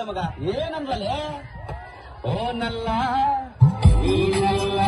ಮಗ ಏನಂದ್ರಲ್ಲೇ ಓ ನಲ್ಲ ನೀನಲ್ಲ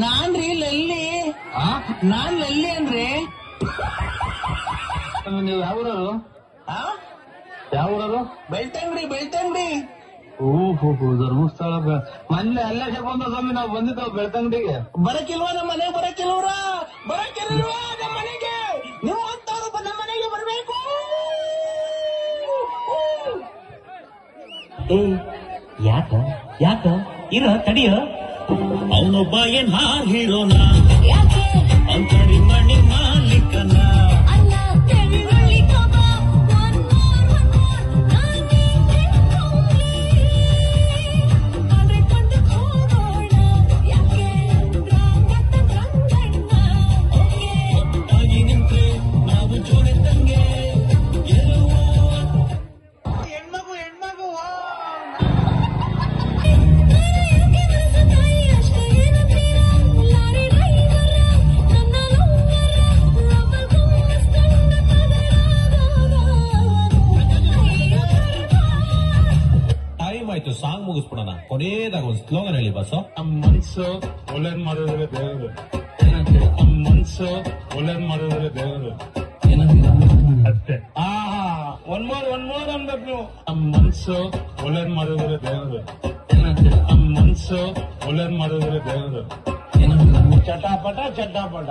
ನಾನ್ರಿ ಲಲ್ಲಿ ನಾನ್ ಲಲ್ಲಿ ಅಂದ್ರೆ ನೀವು ಯಾವೂರವರು ಯಾವೂರವರು ಬೆಳ್ತಂಗಡಿ ಓಹೋ ಧರ್ಮಸ್ಥಳ ಮೊನ್ನೆ ಅಲ್ಲೇ ಬಂದ ಸ್ವಾಮಿ ನಾವು ಬಂದಿದ್ದವು ಬೆಳ್ತಂಗಡಿಗೆ ಬರಕಿಲ್ವಾ ನಮ್ಮ ಮನೆಗೆ ಬರಕಿಲ್ವಾ ನಮ್ಮ ಮನೆಗೆ ನೀವು ಅಂತವ್ರು ನಮ್ಮ ಮನೆಗೆ ಬರ್ಬೇಕು. ಯಾಕ ಇರ ತಡಿಯ ಅವನೊಬ್ಬ ಏನ್ ಹೀರೋನ ಅಂತರಿ ಮಣಿ ಮಾಲೀಕನ ಆಯ್ತು ಸಾಂಗ್ ಮುಗಿಸ್ಬಿಡೋಣ. ಕೊನೆಯದಾಗ ಒಂದು ಸ್ಲೋಗನ್ ಹೇಳಿ ಬಸ್. ನಮ್ಮ ಮನ್ಸು ಒಳ್ಳೇದ್ ಮಾಡಿದ್ರೆ ದೇವರು, ನಮ್ಮ ಮನ್ಸು ಒಳ್ಳೇದ್ ಮಾಡಿದ್ರೆ ದೇವರು ಅಷ್ಟೇ. ಒನ್ ಮೋರ್ ಅನ್ಬೇಕು ನೀವು. ನಮ್ಮ ಮನ್ಸು ಒಳ್ಳೇದ್ ಮಾಡಿದ್ರೆ ದೇವರು, ನಮ್ಮ ಮನ್ಸು ಒಳ್ಳೇದ್ ಮಾಡಿದ್ರೆ ದೇವರು. ಚಟಾಪಟ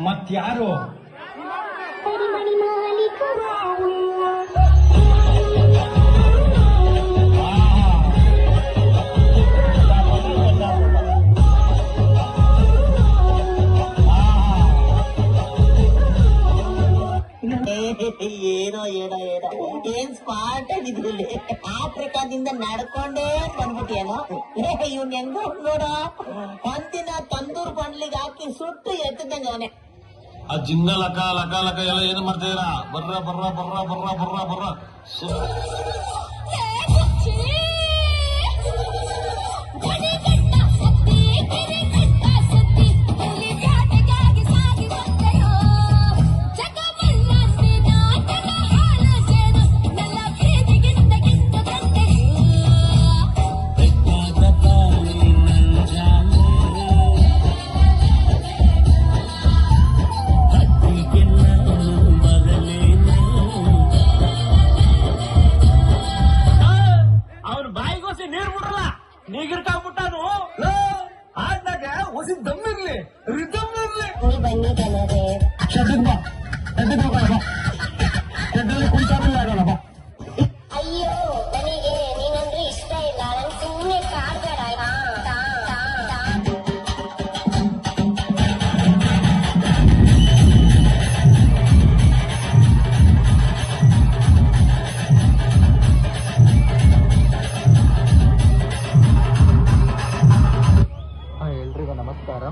ಮತ್ಯಾರು ಏನೋ ಏನ್ ಸ್ಮಾರ್ಟ್ ಆಗಿದ್ರಲ್ಲಿ ಆಫ್ರಿಕಾದಿಂದ ನಡ್ಕೊಂಡೇ ಬಂದ್ಬಿಟ್ಟಿಯೇನೋ. ಇವ್ನ ಹೆಂಗ ನೋಡ ಒಂದಿನ ತಂದೂರ್ ಬಂಡ್ಲಿಗೆ ಹಾಕಿ ಸುಟ್ಟು ಎತ್ತದಂಗ ಅವನೇ. ಆ ಜಿಂಗ ಲಕ ಎಲ್ಲ ಏನು ಮಾಡ್ತಿದ್ದೀರಾ? ಬರ್ರ ನೀಗಿರ್ಕಾಗ್ಬಿಟ್ಟಾನು ಆಡ್ನಾಗ ಹೊಸಿ ದಮ್ಮಿರ್ಲಿ ರಿದಮ್ ಇರ್ಲಿ. ಅಯ್ಯೋ ನನಗೆ ನೀನಂದ್ರೆ ಇಷ್ಟ ಇಲ್ಲ, ನನ್ ಸುಮ್ಮನೆ ಕಾಡ್ಬೇಡ. ಎಲ್ರಿಗೂ ನಮಸ್ಕಾರ.